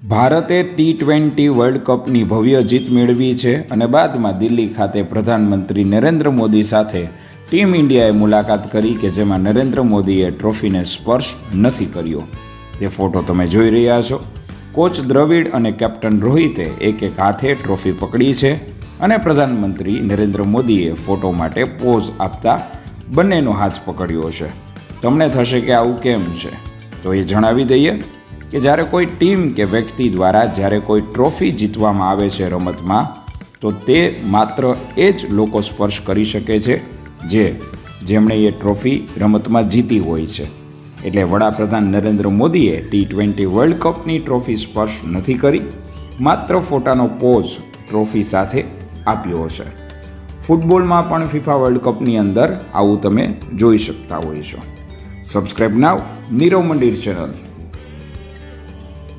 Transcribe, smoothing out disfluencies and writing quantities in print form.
ભારતે T20 world કપની ભવ્ય જીત મેળવી છે અને બાદમાં દિલ્હી ખાતે પ્રધાનમંત્રી નરેન્દ્ર મોદી સાથે ટીમ ઇન્ડિયાએ મુલાકાત કરી કે જેમાં નરેન્દ્ર મોદીએ ટ્રોફીને સ્પર્શ નથી કર્યો। તે ફોટો તમે જોઈ રહ્યા છો। કોચ દ્રવિડ અને કેપ્ટન રોહિતે એક એક હાથે ટ્રોફી પકડી છે અને પ્રધાનમંત્રી નરેન્દ્ર મોદીએ ફોટો માટે પોઝ આપતા બંનેનો હાથ પકડ્યો છે। તમને થશે કે આવું કેમ છે, તો એ જણાવી દઈએ કે જ્યારે કોઈ ટીમ કે વ્યક્તિ દ્વારા જ્યારે કોઈ ટ્રોફી જીતવામાં આવે છે રમતમાં, તો તે માત્ર એ જ લોકો સ્પર્શ કરી શકે છે જેમણે એ ટ્રોફી રમતમાં જીતી હોય છે। એટલે વડાપ્રધાન નરેન્દ્ર મોદીએ T20 વર્લ્ડ કપની ટ્રોફી સ્પર્શ નથી કરી, માત્ર ફોટાનો પોઝ ટ્રોફી સાથે આપ્યો છે। ફૂટબોલમાં પણ ફિફા વર્લ્ડ કપની અંદર આવું તમે જોઈ શકતા હોય છો। સબસ્ક્રાઇબ નાઉ નીરવ મંદિર ચેનલ।